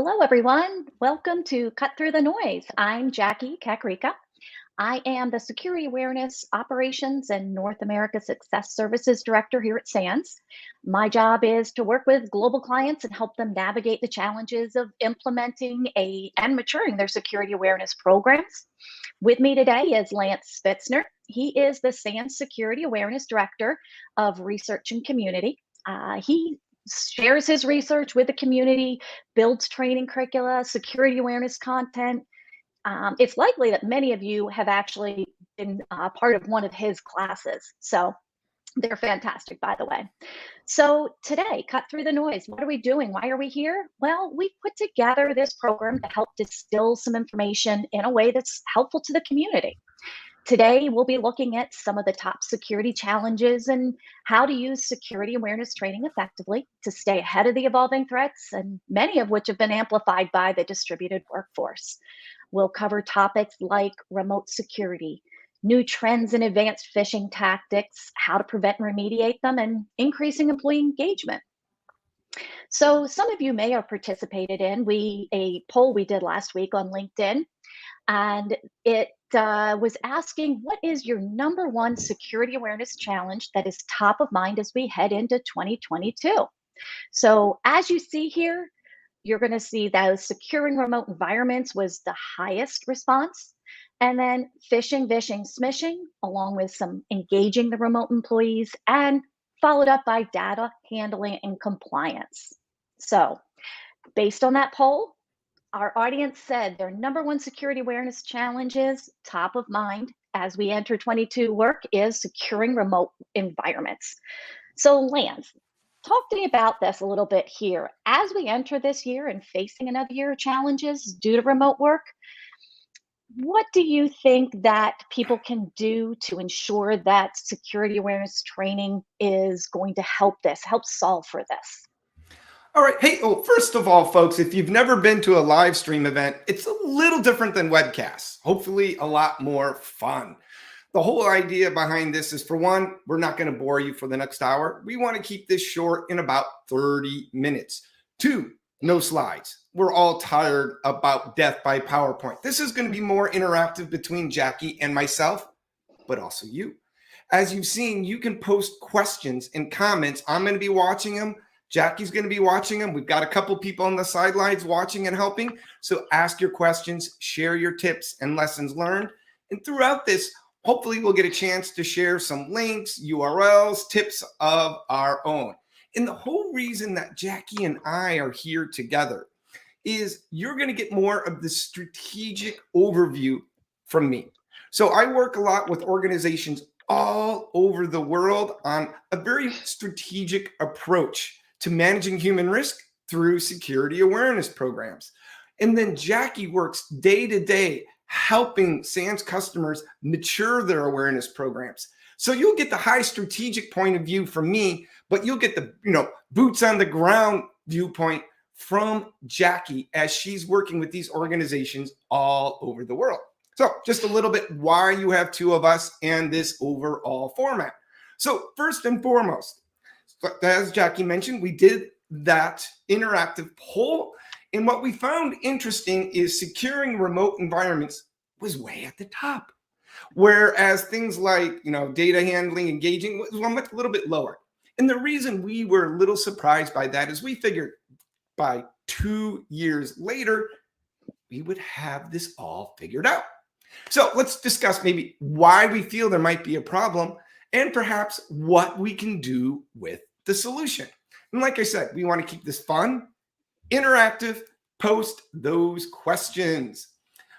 Hello, everyone. Welcome to Cut Through the Noise. I'm Jackie Kakrika. I am the Security Awareness Operations and North America Success Services Director here at SANS. My job is to work with global clients and help them navigate the challenges of implementing and maturing their security awareness programs. With me today is Lance Spitzner. He is the SANS Security Awareness Director of Research and Community. He shares his research with the community, builds training curricula, security awareness content. It's likely that many of you have actually been part of one of his classes. So they're fantastic, by the way. So today, Cut Through the Noise. What are we doing? Why are we here? Well, we put together this program to help distill some information in a way that's helpful to the community. Today, we'll be looking at some of the top security challenges and how to use security awareness training effectively to stay ahead of the evolving threats, and many of which have been amplified by the distributed workforce. We'll cover topics like remote security, new trends in advanced phishing tactics, how to prevent and remediate them, and increasing employee engagement. So some of you may have participated in a poll we did last week on LinkedIn, and it was asking, what is your number one security awareness challenge that is top of mind as we head into 2022? So as you see here, you're going to see that securing remote environments was the highest response. And then phishing, vishing, smishing, along with some engaging the remote employees, and followed up by data handling and compliance. So based on that poll, our audience said their number one security awareness challenges, top of mind as we enter 22 work, is securing remote environments. So Lance, talk to me about this a little bit here. As we enter this year and facing another year of challenges due to remote work, what do you think that people can do to ensure that security awareness training is going to help solve for this? All right. Hey, first of all, folks, if you've never been to a live stream event, it's a little different than webcasts. Hopefully a lot more fun. The whole idea behind this is, for one, we're not going to bore you for the next hour. We want to keep this short in about 30 minutes. Two, no slides. We're all tired about death by PowerPoint. This is going to be more interactive between Jackie and myself, but also you. As you've seen, you can post questions and comments. I'm going to be watching them. Jackie's going to be watching them. We've got a couple people on the sidelines watching and helping. So ask your questions, share your tips and lessons learned. And throughout this, hopefully we'll get a chance to share some links, URLs, tips of our own. And the whole reason that Jackie and I are here together is you're going to get more of the strategic overview from me. So I work a lot with organizations all over the world on a very strategic approach to managing human risk through security awareness programs. And then Jackie works day to day helping SANS customers mature their awareness programs. So you'll get the high strategic point of view from me, but you'll get the boots on the ground viewpoint from Jackie as she's working with these organizations all over the world. So just a little bit why you have two of us and this overall format. So first and foremost, as Jackie mentioned, we did that interactive poll. And what we found interesting is securing remote environments was way at the top. Whereas things like, data handling, engaging was a little bit lower. And the reason we were a little surprised by that is we figured by 2 years later, we would have this all figured out. So let's discuss maybe why we feel there might be a problem and perhaps what we can do with the solution. And like I said, we want to keep this fun, interactive, post those questions.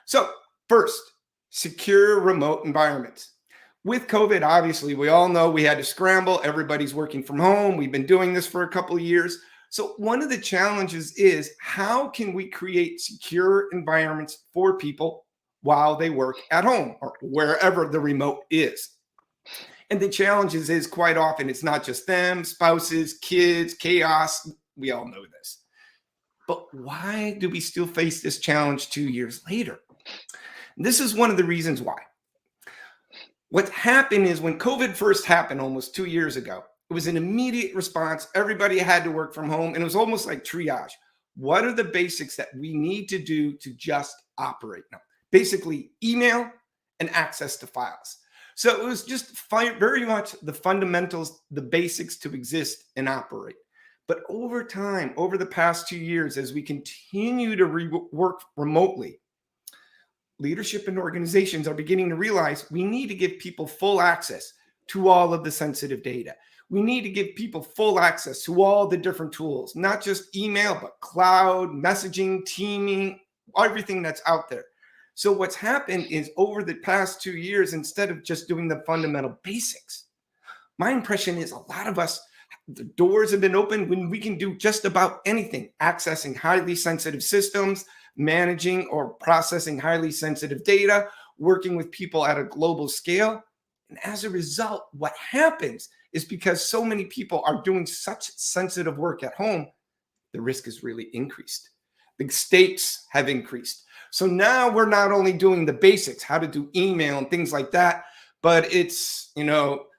So first, secure remote environments. With COVID, obviously, we all know we had to scramble. Everybody's working from home. We've been doing this for a couple of years. So one of the challenges is, how can we create secure environments for people while they work at home or wherever the remote is? And the challenges is quite often it's not just them, spouses, kids, chaos. We all know this. But why do we still face this challenge 2 years later? And this is one of the reasons why. What happened is when COVID first happened almost 2 years ago, it was an immediate response. Everybody had to work from home, and it was almost like triage. what are the basics that we need to do to just operate now? Basically, email and access to files. So it was just very much the fundamentals, the basics to exist and operate. But over time, over the past 2 years, as we continue to work remotely, leadership and organizations are beginning to realize we need to give people full access to all of the sensitive data. We need to give people full access to all the different tools, not just email, but cloud, messaging, teaming, everything that's out there. So what's happened is over the past 2 years, instead of just doing the fundamental basics, my impression is a lot of us, the doors have been opened when we can do just about anything, accessing highly sensitive systems, managing or processing highly sensitive data, working with people at a global scale. And as a result, what happens is because so many people are doing such sensitive work at home, the risk has really increased. The stakes have increased. So now we're not only doing the basics, how to do email and things like that, but it's,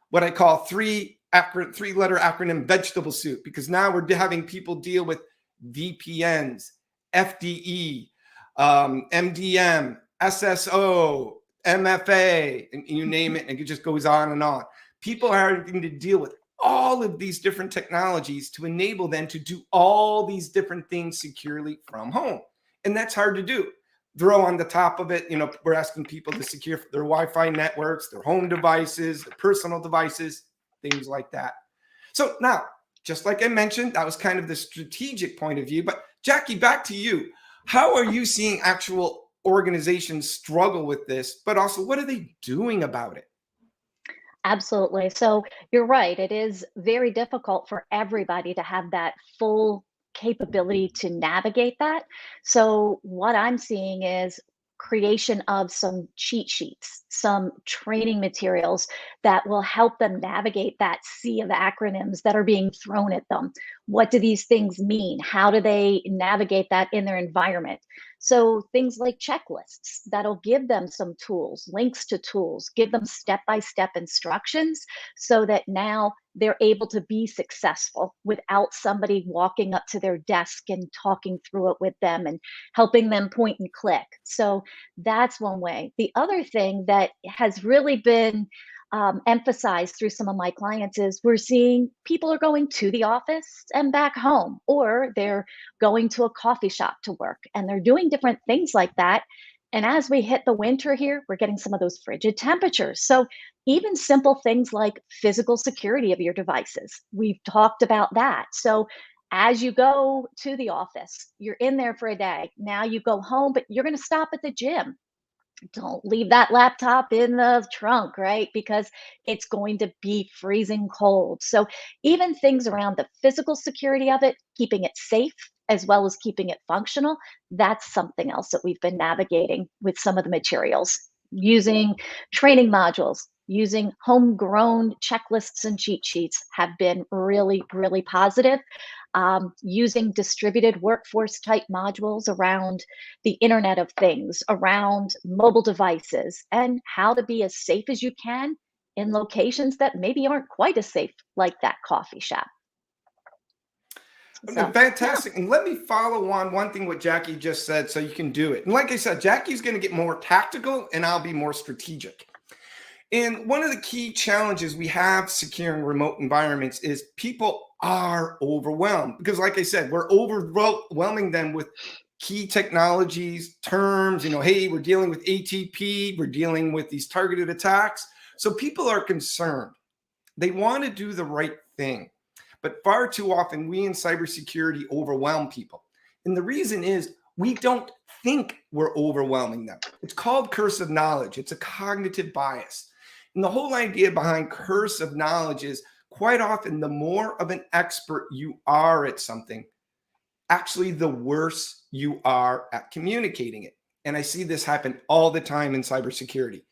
what I call three-letter acronym vegetable soup, because now we're having people deal with VPNs, FDE, MDM, SSO, MFA, and you name it, and it just goes on and on. People are having to deal with all of these different technologies to enable them to do all these different things securely from home. And that's hard to do. Throw on the top of it, we're asking people to secure their Wi-Fi networks, their home devices, their personal devices, things like that. So now, just like I mentioned, that was kind of the strategic point of view. But Jackie, back to you. How are you seeing actual organizations struggle with this, but also what are they doing about it? Absolutely. So you're right. It is very difficult for everybody to have that full capability to navigate that. So what I'm seeing is creation of some cheat sheets, some training materials that will help them navigate that sea of acronyms that are being thrown at them. What do these things mean? How do they navigate that in their environment? So things like checklists that'll give them some tools, links to tools, give them step-by-step instructions so that now they're able to be successful without somebody walking up to their desk and talking through it with them and helping them point and click. So that's one way. The other thing that has really been emphasized through some of my clients is we're seeing people are going to the office and back home, or they're going to a coffee shop to work, and they're doing different things like that. And as we hit the winter here, we're getting some of those frigid temperatures. So even simple things like physical security of your devices, we've talked about that. So as you go to the office, you're in there for a day. Now you go home, but you're going to stop at the gym. Don't leave that laptop in the trunk, right? Because it's going to be freezing cold. So even things around the physical security of it, keeping it safe as well as keeping it functional, that's something else that we've been navigating with some of the materials, using training modules, using homegrown checklists and cheat sheets have been really, really positive. Using distributed workforce type modules around the Internet of Things, around mobile devices, and how to be as safe as you can in locations that maybe aren't quite as safe, like that coffee shop. So, Fantastic. And let me follow on one thing what Jackie just said so you can do it. And like I said, Jackie's going to get more tactical and I'll be more strategic. And one of the key challenges we have securing remote environments is people are overwhelmed because, like I said, we're overwhelming them with key technologies, terms, hey, we're dealing with ATP, we're dealing with these targeted attacks. So people are concerned. They want to do the right thing. But far too often, we in cybersecurity overwhelm people. And the reason is we don't think we're overwhelming them. It's called curse of knowledge. It's a cognitive bias. And the whole idea behind curse of knowledge is quite often the more of an expert you are at something, actually the worse you are at communicating it. And I see this happen all the time in cybersecurity.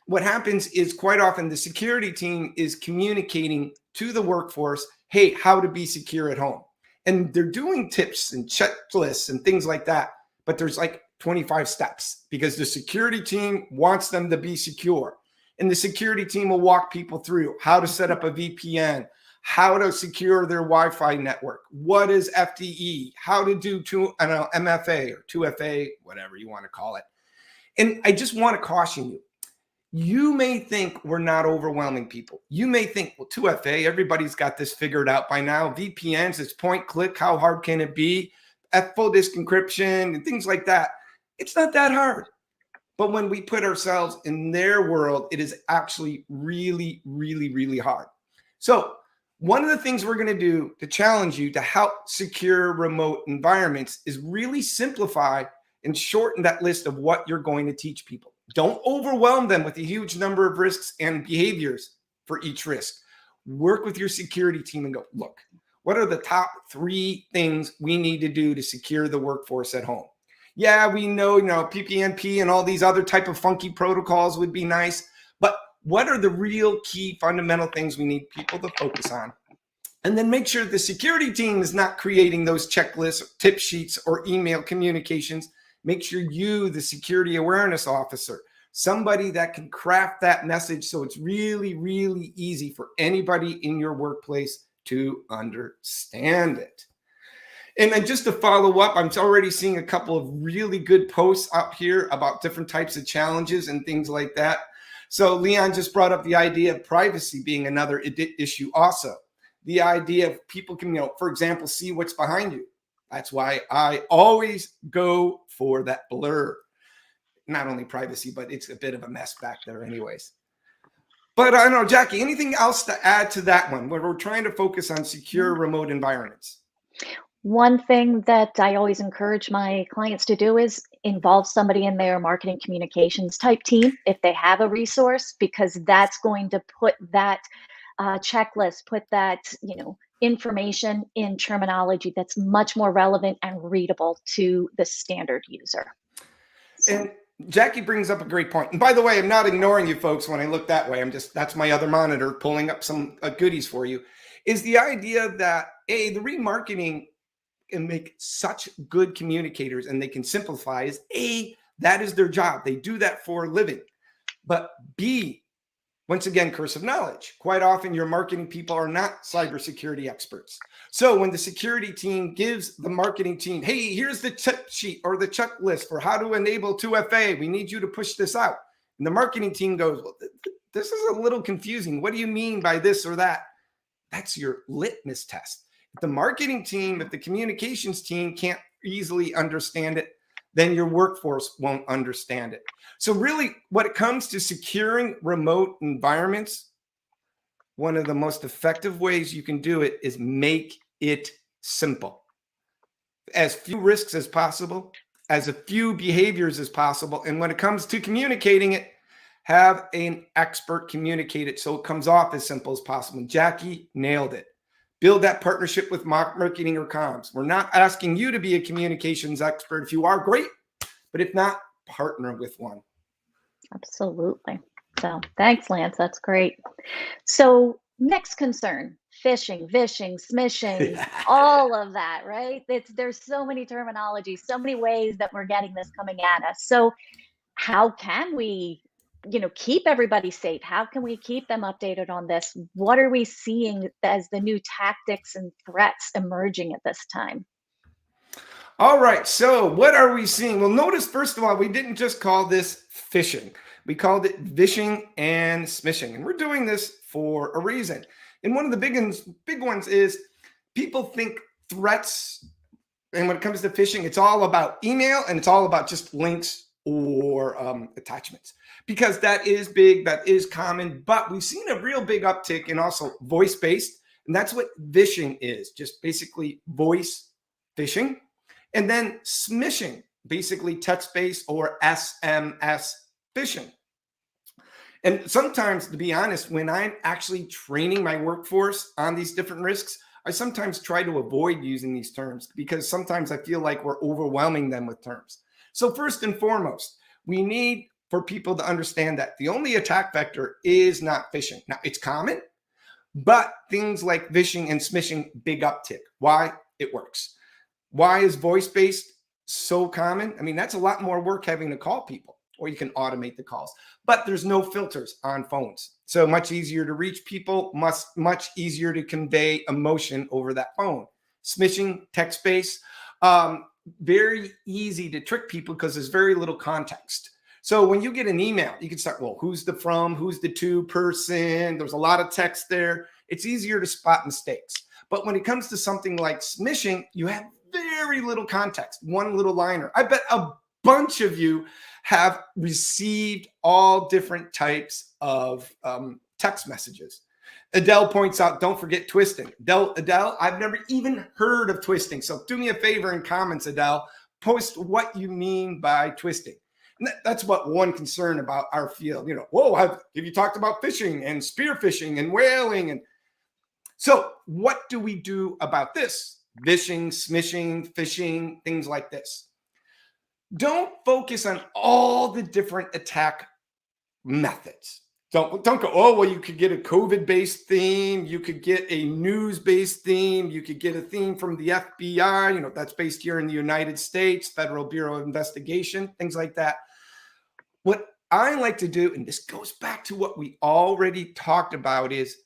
What happens is quite often the security team is communicating to the workforce, hey, how to be secure at home. And they're doing tips and checklists and things like that. But there's like 25 steps because the security team wants them to be secure. And the security team will walk people through how to set up a VPN, how to secure their Wi-Fi network, what is FTE, how to do MFA or 2FA, whatever you want to call it. And I just want to caution you. You may think we're not overwhelming people. You may think, well, 2FA, everybody's got this figured out by now. VPNs, it's point click. How hard can it be? Full disk encryption and things like that. It's not that hard. But when we put ourselves in their world, it is actually really, really, really hard. So one of the things we're going to do to challenge you to help secure remote environments is really simplify and shorten that list of what you're going to teach people. Don't overwhelm them with a huge number of risks and behaviors for each risk. Work with your security team and go, look, what are the top 3 things we need to do to secure the workforce at home? Yeah, we know, PPNP and all these other type of funky protocols would be nice, but what are the real key fundamental things we need people to focus on? And then make sure the security team is not creating those checklists, tip sheets, or email communications. Make sure you, the security awareness officer, somebody that can craft that message so it's really, really easy for anybody in your workplace to understand it. And then just to follow up, I'm already seeing a couple of really good posts up here about different types of challenges and things like that. So Leon just brought up the idea of privacy being another issue also. The idea of people can, for example, see what's behind you. That's why I always go for that blur. Not only privacy, but it's a bit of a mess back there anyways. But I don't know, Jackie, anything else to add to that one where we're trying to focus on secure remote environments? One thing that I always encourage my clients to do is involve somebody in their marketing communications type team if they have a resource, because that's going to put that checklist, put that, information in terminology that's much more relevant and readable to the standard user. So. And Jackie brings up a great point. And by the way, I'm not ignoring you folks when I look that way. That's my other monitor pulling up some goodies for you. Is the idea that the remarketing can make such good communicators and they can simplify is that is their job. They do that for a living. But B, once again, curse of knowledge. Quite often your marketing people are not cybersecurity experts. So when the security team gives the marketing team, hey, here's the tip sheet or the checklist for how to enable 2FA. We need you to push this out. And the marketing team goes, well, this is a little confusing. What do you mean by this or that? That's your litmus test. If the marketing team, if the communications team can't easily understand it, then your workforce won't understand it. So really, when it comes to securing remote environments, one of the most effective ways you can do it is make it simple. As few risks as possible, as a few behaviors as possible. And when it comes to communicating it, have an expert communicate it so it comes off as simple as possible. And Jackie nailed it. Build that partnership with marketing or comms. We're not asking you to be a communications expert. If you are, great. But if not, partner with one. Absolutely. So thanks, Lance. That's great. So next concern, phishing, vishing, smishing, all of that, right? There's so many terminologies, so many ways that we're getting this coming at us. So how can we keep everybody safe? How can we keep them updated on this? What are we seeing as the new tactics and threats emerging at this time? All right. So what are we seeing? Well, notice, first of all, we didn't just call this phishing. We called it vishing and smishing. And we're doing this for a reason. And one of the big ones is people think threats. And when it comes to phishing, it's all about email and it's all about just links or attachments, because that is big, that is common. But we've seen a real big uptick in also voice-based. And that's what vishing is, just basically voice phishing. And then smishing, basically text-based or SMS phishing. And sometimes, to be honest, when I'm actually training my workforce on these different risks, I sometimes try to avoid using these terms because sometimes I feel like we're overwhelming them with terms. So first and foremost, we need for people to understand that the only attack vector is not phishing. Now, it's common, but things like vishing and smishing, big uptick. Why? It works. Why is voice-based so common? I mean, that's a lot more work having to call people. or you can automate the calls. But there's no filters on phones. So much easier to reach people, much easier to convey emotion over that phone. Smishing, text-based, very easy to trick people because there's very little context. So when you get an email, you can start, well, who's the from, who's the to person? There's a lot of text there. It's easier to spot mistakes. But when it comes to something like smishing, you have very little context, one little liner. I bet a bunch of you have received all different types of text messages. Adele points out, don't forget twisting. Adele, I've never even heard of twisting. So do me a favor in comments, Adele, post what you mean by twisting. And that's what one concern about our field. You know, whoa, have you talked about fishing and spear fishing and whaling? And so what do we do about this? Vishing, smishing, phishing, things like this. Don't focus on all the different attack methods. Don't go, oh, well, you could get a COVID-based theme. You could get a news-based theme. You could get a theme from the FBI, you know, that's based here in the United States, Federal Bureau of Investigation, things like that. What I like to do, and this goes back to what we already talked about, is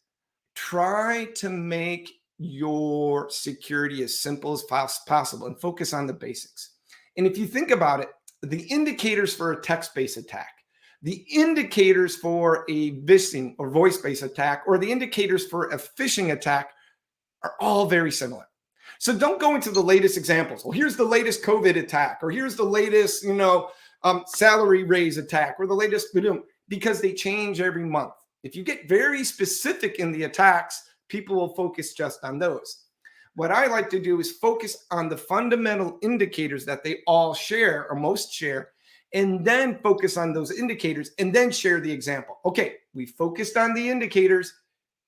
try to make your security as simple as possible and focus on the basics. And if you think about it, the indicators for a text-based attack, the indicators for a phishing or voice-based attack, or the indicators for a phishing attack are all very similar. So don't go into the latest examples. Well, here's the latest COVID attack, or here's the latest, salary raise attack, or the latest, because they change every month. If you get very specific in the attacks, people will focus just on those. What I like to do is focus on the fundamental indicators that they all share, or most share, and then focus on those indicators and then share the example. Okay, we focused on the indicators.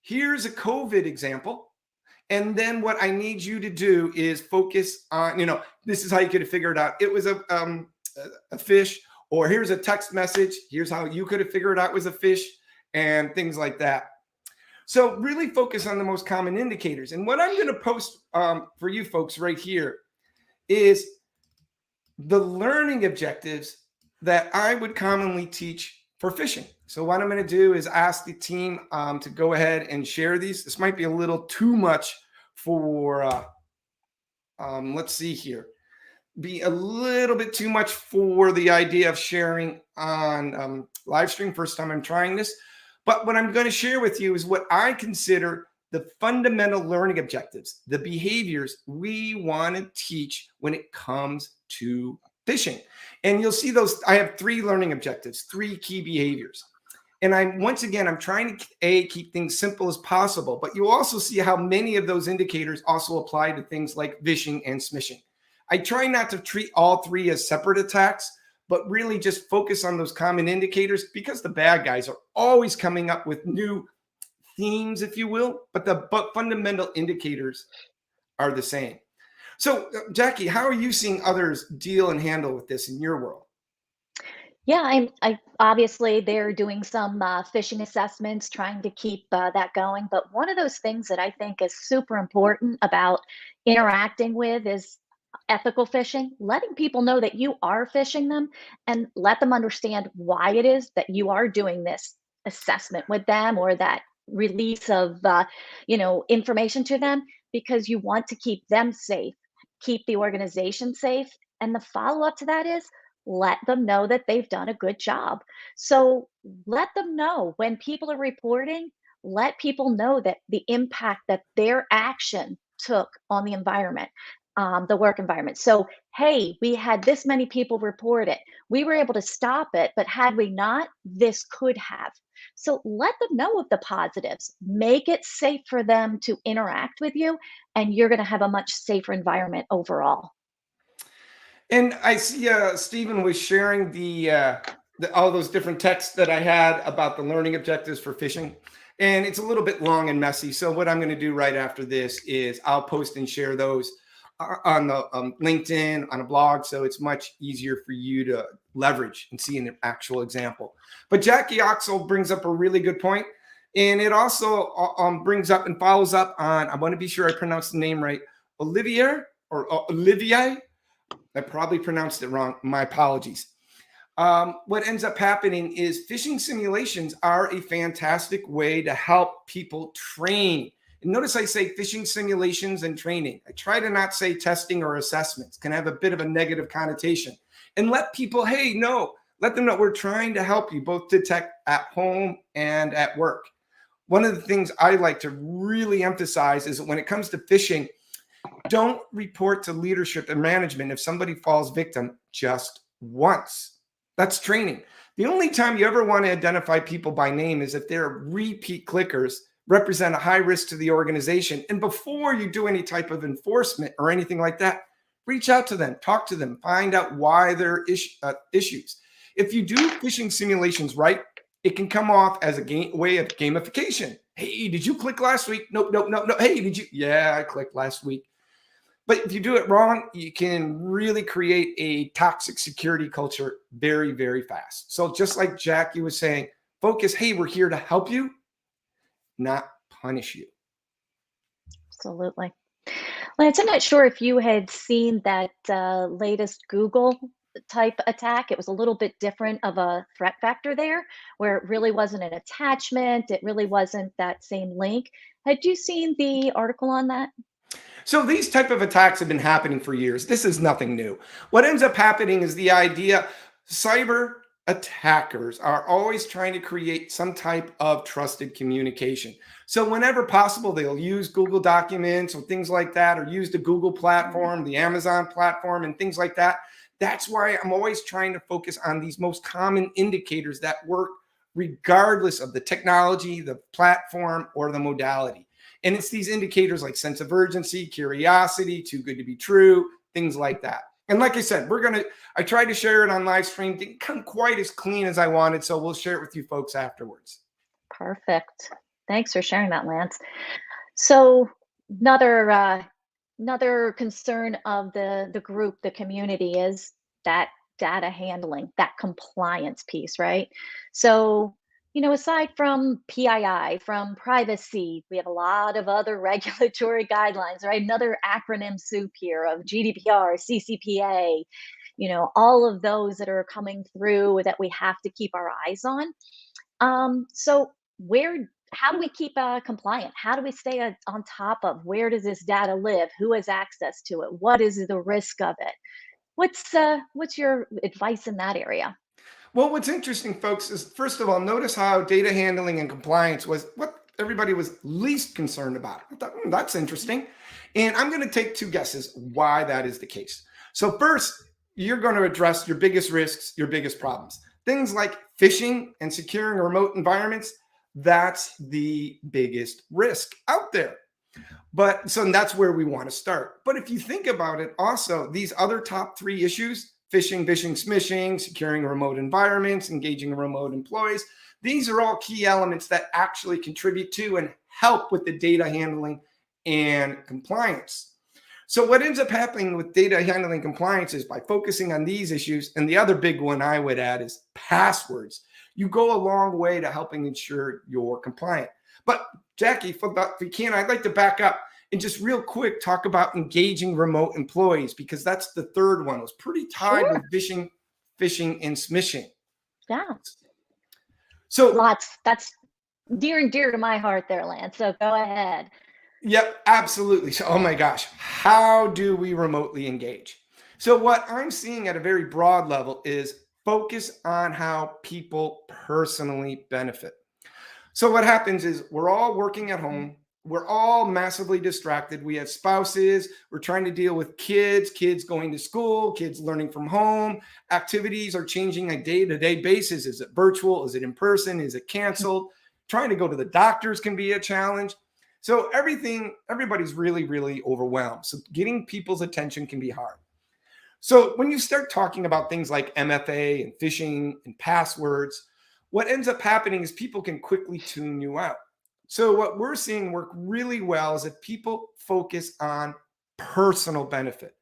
Here's a COVID example. And then what I need you to do is focus on, this is how you could have figured out it was a fish, or here's a text message. Here's how you could have figured out it was a fish, and things like that. So really focus on the most common indicators. And what I'm going to post for you folks right here is the learning objectives that I would commonly teach for phishing. So what I'm going to do is ask the team to go ahead and share these. This might be a little too much for, let's see here, be a little bit too much for the idea of sharing on live stream. First time I'm trying this. But what I'm going to share with you is what I consider the fundamental learning objectives, the behaviors we want to teach when it comes to phishing. And you'll see those. I have 3 learning objectives, 3 key behaviors. And I'm trying to keep things simple as possible, but you also see how many of those indicators also apply to things like phishing and smishing. I try not to treat all 3 as separate attacks, but really just focus on those common indicators, because the bad guys are always coming up with new themes, if you will, but the fundamental indicators are the same. So, Jackie, how are you seeing others deal and handle with this in your world? Yeah, I obviously they're doing some phishing assessments, trying to keep that going. But one of those things that I think is super important about interacting with is ethical phishing, letting people know that you are phishing them, and let them understand why it is that you are doing this assessment with them, or that release of information to them, because you want to keep them safe, keep the organization safe. And the follow up to that is, let them know that they've done a good job. So let them know when people are reporting, let people know that the impact that their action took on the environment, the work environment. So, hey, we had this many people report it. We were able to stop it, but had we not, this could have. So let them know of the positives. Make it safe for them to interact with you, and you're going to have a much safer environment overall. And I see Stephen was sharing all those different texts that I had about the learning objectives for phishing. And it's a little bit long and messy. So what I'm going to do right after this is I'll post and share those on the LinkedIn, on a blog. So it's much easier for you to leverage and see an actual example. But Jackie Oxel brings up a really good point. And it also brings up and follows up on, I want to be sure I pronounce the name right, Olivier. I probably pronounced it wrong. My apologies. what ends up happening is phishing simulations are a fantastic way to help people train. And notice I say phishing simulations and training. I try to not say testing or assessments, can have a bit of a negative connotation. And let people, hey, no, let them know we're trying to help you both detect at home and at work. One of the things I like to really emphasize is that when it comes to phishing, don't report to leadership and management if somebody falls victim just once. That's training. The only time you ever want to identify people by name is if they're repeat clickers, represent a high risk to the organization. And before you do any type of enforcement or anything like that, reach out to them, talk to them, find out why there are issues. If you do phishing simulations right, it can come off as a way of gamification. Hey, did you click last week? Nope. Hey, did you? Yeah, I clicked last week. But if you do it wrong, you can really create a toxic security culture very, very fast. So just like Jackie was saying, focus, hey, we're here to help you, not punish you. Absolutely. Lance, I'm not sure if you had seen that latest Google type attack. It was a little bit different of a threat factor there, where it really wasn't an attachment. It really wasn't that same link. Had you seen the article on that? So these type of attacks have been happening for years. This is nothing new. What ends up happening is the idea cyber attackers are always trying to create some type of trusted communication. So whenever possible, they'll use Google Documents or things like that, or use the Google platform, the Amazon platform, and things like that. That's why I'm always trying to focus on these most common indicators that work regardless of the technology, the platform, or the modality. And it's these indicators like sense of urgency, curiosity, too good to be true, things like that. And like I said, I tried to share it on live stream. Didn't come quite as clean as I wanted, so we'll share it with you folks afterwards. Perfect. Thanks for sharing that, Lance. So another concern of the group, the community, is that data handling, that compliance piece, right? So, aside from PII, from privacy, we have a lot of other regulatory guidelines, right? Another acronym soup here of GDPR, CCPA, all of those that are coming through that we have to keep our eyes on. So how do we keep compliant? How do we stay on top of where does this data live? Who has access to it? What is the risk of it? What's your advice in that area? Well, what's interesting, folks, is first of all, notice how data handling and compliance was what everybody was least concerned about. I thought, that's interesting. And I'm going to take two guesses why that is the case. So first, you're going to address your biggest risks, your biggest problems. Things like phishing and securing remote environments, that's the biggest risk out there. But so that's where we want to start. But if you think about it, also, these other top three issues, phishing, smishing, securing remote environments, engaging remote employees, these are all key elements that actually contribute to and help with the data handling and compliance. So what ends up happening with data handling compliance is by focusing on these issues, and the other big one I would add is passwords. You go a long way to helping ensure you're compliant. But Jackie, if you can, I'd like to back up and just real quick talk about engaging remote employees, because that's the third one. It was pretty tied Sure. with phishing, and smishing. Yeah. So, That's near and dear to my heart there, Lance. So go ahead. yep, absolutely. So, oh my gosh, how do we remotely engage? So, what I'm seeing at a very broad level is focus on how people personally benefit. So what happens is we're all working at home. We're all massively distracted. We have spouses. We're trying to deal with kids going to school, kids learning from home. Activities are changing on a day-to-day basis. Is it virtual? Is it in person? Is it canceled? Trying to go to the doctors can be a challenge. So everybody's really, really overwhelmed. So getting people's attention can be hard. So when you start talking about things like MFA and phishing and passwords, what ends up happening is people can quickly tune you out. So what we're seeing work really well is that people focus on personal benefit.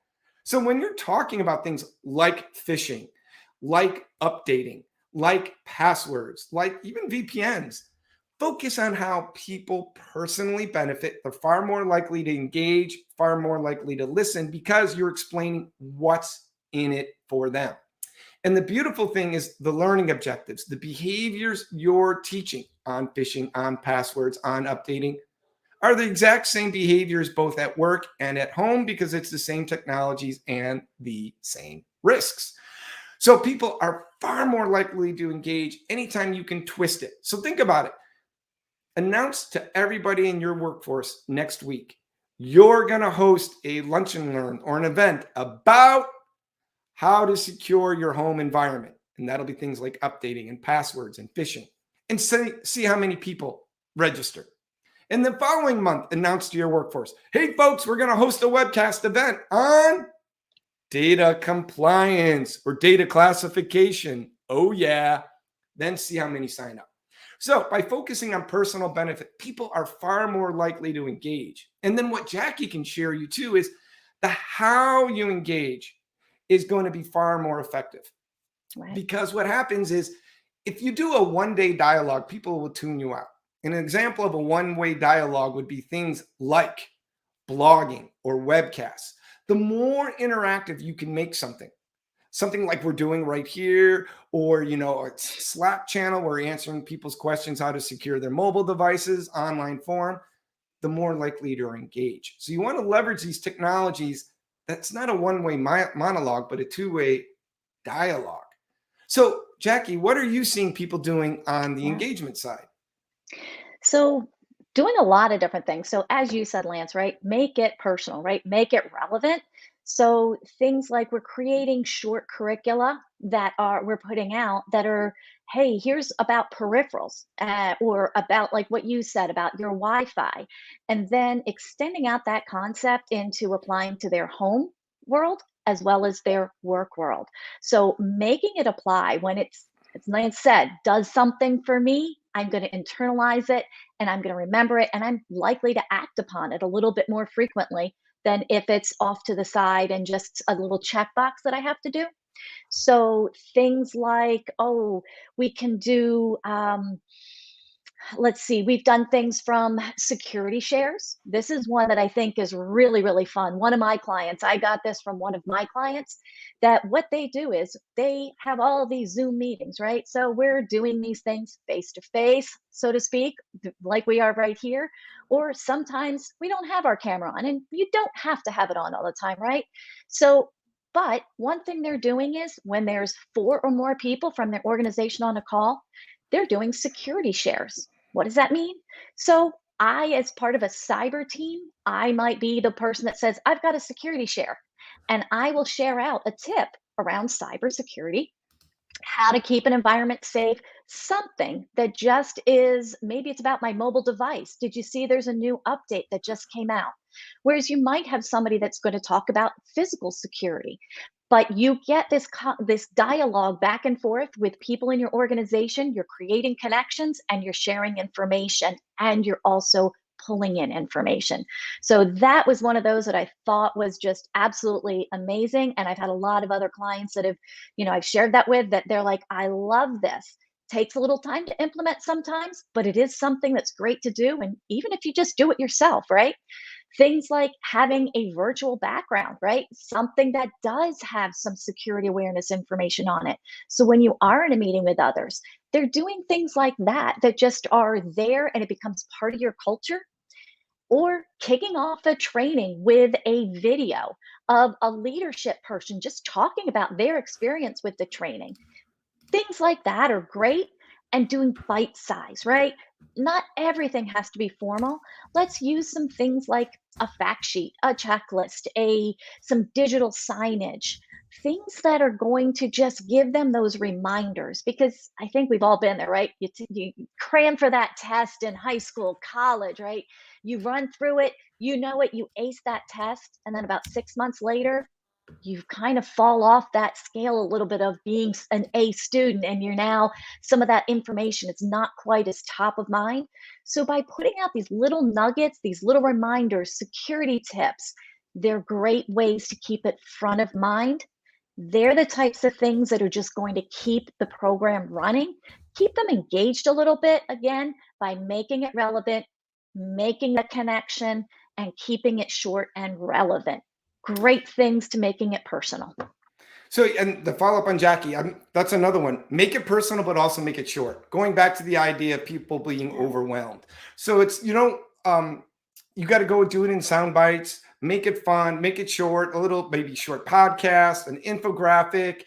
So when you're talking about things like phishing, like updating, like passwords, like even VPNs, focus on how people personally benefit. They're far more likely to engage, far more likely to listen, because you're explaining what's in it for them. And the beautiful thing is the learning objectives, the behaviors you're teaching on phishing, on passwords, on updating are the exact same behaviors both at work and at home because it's the same technologies and the same risks. So people are far more likely to engage anytime you can twist it. So think about it. Announce to everybody in your workforce next week, you're going to host a lunch and learn or an event about how to secure your home environment. And that'll be things like updating and passwords and phishing. And see how many people register. And the following month, announce to your workforce, hey, folks, we're going to host a webcast event on data compliance or data classification. Oh, yeah. Then see how many sign up. So by focusing on personal benefit, people are far more likely to engage. And then what Jackie can share you too is the how you engage is going to be far more effective. Right. Because what happens is if you do a one-day dialogue, people will tune you out. An example of a one-way dialogue would be things like blogging or webcasts. The more interactive you can make something like we're doing right here, or, a Slack channel where we're answering people's questions, how to secure their mobile devices, online forum, the more likely to engage. So you want to leverage these technologies. That's not a one-way monologue, but a two-way dialogue. So Jackie, what are you seeing people doing on the engagement side? So doing a lot of different things. So as you said, Lance, right? Make it personal, right? Make it relevant. So things like we're creating short curricula that we're putting out that are, hey, here's about peripherals or about like what you said about your Wi-Fi, and then extending out that concept into applying to their home world as well as their work world. So making it apply when as Lance said, does something for me, I'm going to internalize it and I'm going to remember it, and I'm likely to act upon it a little bit more frequently than if it's off to the side and just a little checkbox that I have to do. So things like, oh, we can do, let's see, we've done things from security shares. This is one that I think is really, really fun. One of my clients, I got this from one of my clients, that what they do is they have all of these Zoom meetings, right? So we're doing these things face to face, so to speak, like we are right here. Or sometimes we don't have our camera on, and you don't have to have it on all the time, right? So, but one thing they're doing is when there's 4 or more people from their organization on a call, they're doing security shares. What does that mean? So I, as part of a cyber team, I might be the person that says, I've got a security share, and I will share out a tip around cybersecurity, how to keep an environment safe, something that just is, maybe it's about my mobile device. Did you see there's a new update that just came out? Whereas you might have somebody that's going to talk about physical security. But you get this dialogue back and forth with people in your organization. You're creating connections and you're sharing information, and you're also pulling in information. So that was one of those that I thought was just absolutely amazing. And I've had a lot of other clients that have, I've shared that with, that they're like, I love this. Takes a little time to implement sometimes, but it is something that's great to do. And even if you just do it yourself, right? Things like having a virtual background, right? Something that does have some security awareness information on it. So when you are in a meeting with others, they're doing things like that that just are there and it becomes part of your culture. Or kicking off a training with a video of a leadership person just talking about their experience with the training. Things like that are great, and doing bite size, right? Not everything has to be formal. Let's use some things like a fact sheet, a checklist, some digital signage, things that are going to just give them those reminders, because I think we've all been there, right? You cram for that test in high school, college, right? You run through it, you know it, you ace that test, and then about 6 months later, you kind of fall off that scale a little bit of being an A student, and you're now, some of that information is not quite as top of mind. So by putting out these little nuggets, these little reminders, security tips, they're great ways to keep it front of mind. They're the types of things that are just going to keep the program running, keep them engaged a little bit, again, by making it relevant, making the connection, and keeping it short and relevant. Great things to making it personal. So, and the follow up on Jackie, that's another one. Make it personal, but also make it short. Going back to the idea of people being overwhelmed. So it's, you got to go do it in sound bites, make it fun, make it short, a little maybe short podcast, an infographic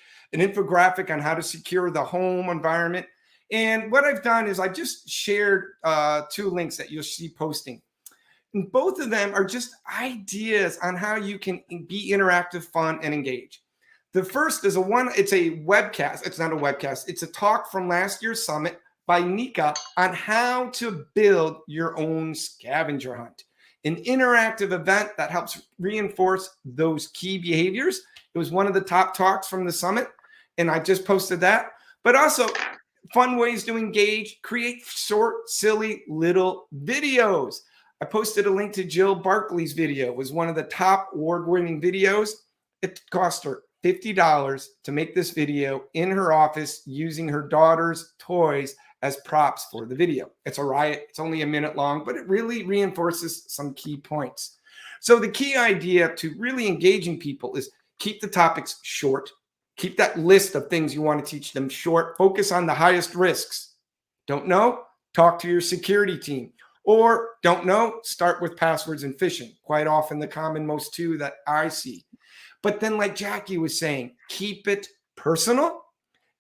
on how to secure the home environment. And what I've done is I just shared 2 links that you'll see posting. And both of them are just ideas on how you can be interactive, fun, and engage. The first is it's a webcast. It's not a webcast. It's a talk from last year's summit by Nika on how to build your own scavenger hunt, an interactive event that helps reinforce those key behaviors. It was one of the top talks from the summit, and I just posted that. But also fun ways to engage, create short, silly little videos. I posted a link to Jill Barkley's video. It was one of the top award-winning videos. It cost her $50 to make this video in her office using her daughter's toys as props for the video. It's a riot. It's only a minute long, but it really reinforces some key points. So the key idea to really engaging people is keep the topics short. Keep that list of things you want to teach them short. Focus on the highest risks. Don't know? Talk to your security team. Or don't know? Start with passwords and phishing. Quite often the common most 2 that I see. But then, like Jackie was saying, keep it personal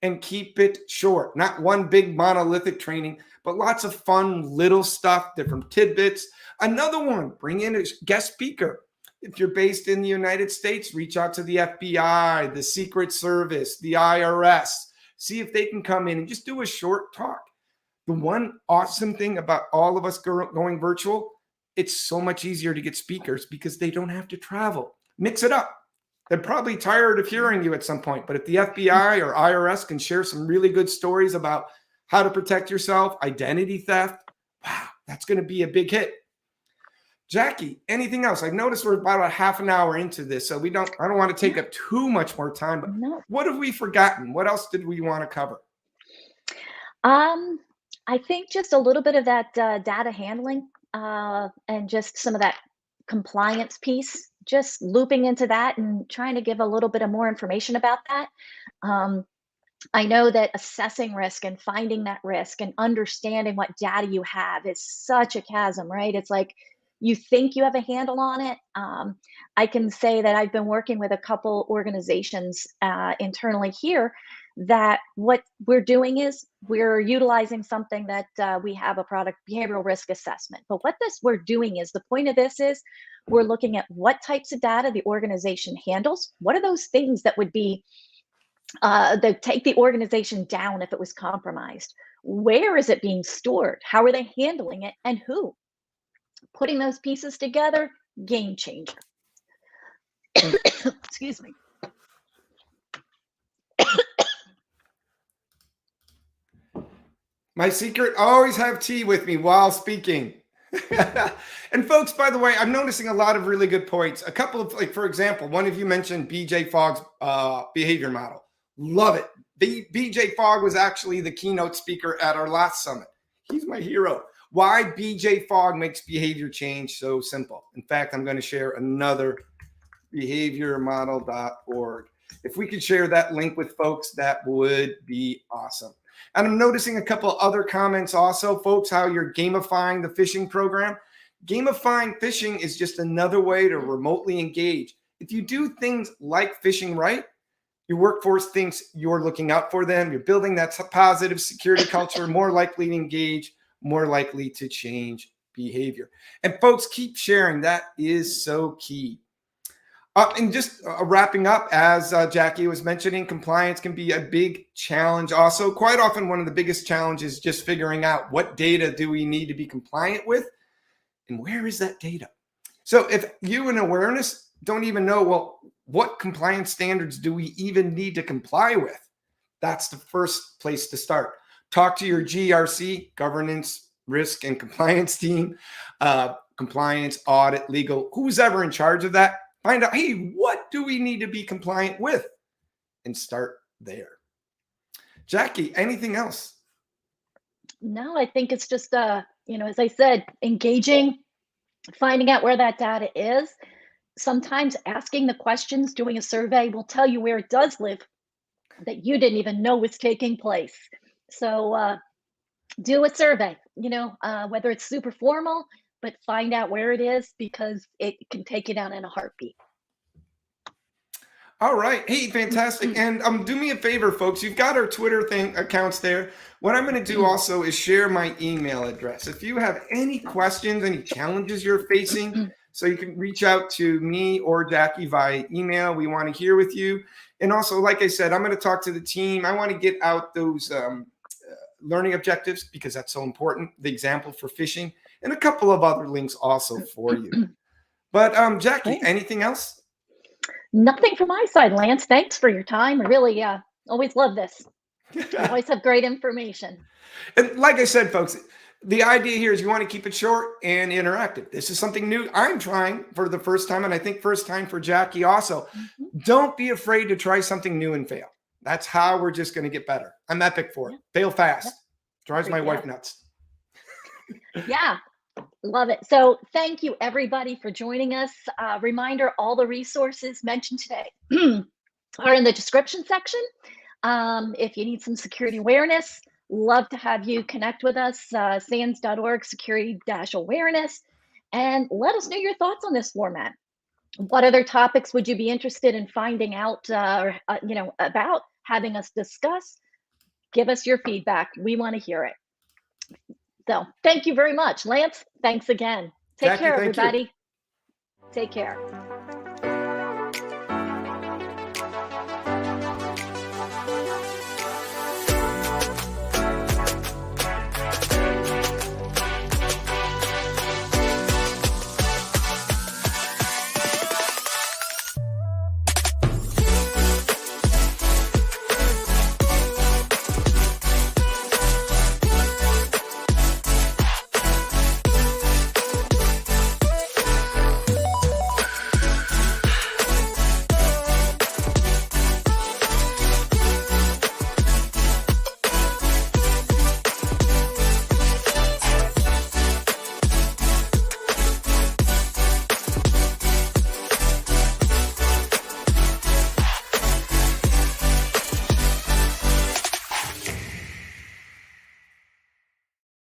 and keep it short. Not one big monolithic training, but lots of fun little stuff, different tidbits. Another one, bring in a guest speaker. If you're based in the United States, reach out to the FBI, the Secret Service, the IRS. See if they can come in and just do a short talk. The one awesome thing about all of us going virtual, it's so much easier to get speakers because they don't have to travel. Mix it up. They're probably tired of hearing you at some point, but if the FBI or IRS can share some really good stories about how to protect yourself, identity theft, wow, that's going to be a big hit. Jackie, anything else? I've noticed we're about a half an hour into this, so I don't want to take up too much more time, but what have we forgotten? What else did we want to cover? I think just a little bit of that data handling and just some of that compliance piece, just looping into that and trying to give a little bit of more information about that. I know that assessing risk and finding that risk and understanding what data you have is such a chasm, right? It's like you think you have a handle on it. I can say that I've been working with a couple organizations internally here that what we're doing is we're utilizing something that we have a product behavioral risk assessment. But what we're doing is the point of this is we're looking at what types of data the organization handles. What are those things that would be that take the organization down if it was compromised? Where is it being stored? How are they handling it? And who? Putting those pieces together, game changer. Excuse me. My secret, always have tea with me while speaking. And folks, by the way, I'm noticing a lot of really good points. A couple of, like, for example, one of you mentioned BJ Fogg's behavior model. Love it. BJ Fogg was actually the keynote speaker at our last summit. He's my hero. Why BJ Fogg makes behavior change so simple. In fact, I'm going to share another behaviormodel.org. If we could share that link with folks, that would be awesome. And I'm noticing a couple other comments also, folks, how you're gamifying the phishing program. Gamifying phishing is just another way to remotely engage. If you do things like phishing right, your workforce thinks you're looking out for them. You're building that positive security culture, more likely to engage, more likely to change behavior. And folks, keep sharing. That is so key. And just wrapping up, as Jackie was mentioning, compliance can be a big challenge. Also, quite often, one of the biggest challenges is just figuring out what data do we need to be compliant with and where is that data? So if you in awareness don't even know, well, what compliance standards do we even need to comply with? That's the first place to start. Talk to your GRC, governance, risk, and compliance team, compliance, audit, legal, who's ever in charge of that. Find out, hey, what do we need to be compliant with? And start there. Jackie, anything else? No, I think it's just, as I said, engaging, finding out where that data is, sometimes asking the questions, doing a survey will tell you where it does live that you didn't even know was taking place. So do a survey, whether it's super formal, but find out where it is because it can take you down in a heartbeat. All right. Hey, fantastic. And do me a favor, folks. You've got our Twitter accounts there. What I'm going to do also is share my email address. If you have any questions, any challenges you're facing, so you can reach out to me or Jackie via email. We want to hear with you. And also, like I said, I'm going to talk to the team. I want to get out those learning objectives because that's so important. The example for phishing and a couple of other links also for you. But Jackie, anything else? Nothing from my side, Lance. Thanks for your time. I really always love this. You always have great information. And like I said, folks, the idea here is you want to keep it short and interactive. This is something new I'm trying for the first time, and I think first time for Jackie also. Don't be afraid to try something new and fail. That's how we're just going to get better. I'm epic for it. Fail fast. Drives my wife nuts. Yeah. Love it. So thank you, everybody, for joining us. Reminder, all the resources mentioned today are in the description section. If you need some security awareness, love to have you connect with us, SANS.org security-awareness, and let us know your thoughts on this format. What other topics would you be interested in finding out, about having us discuss? Give us your feedback. We want to hear it. So thank you very much. Lance, thanks again. Take care, everybody. Take care.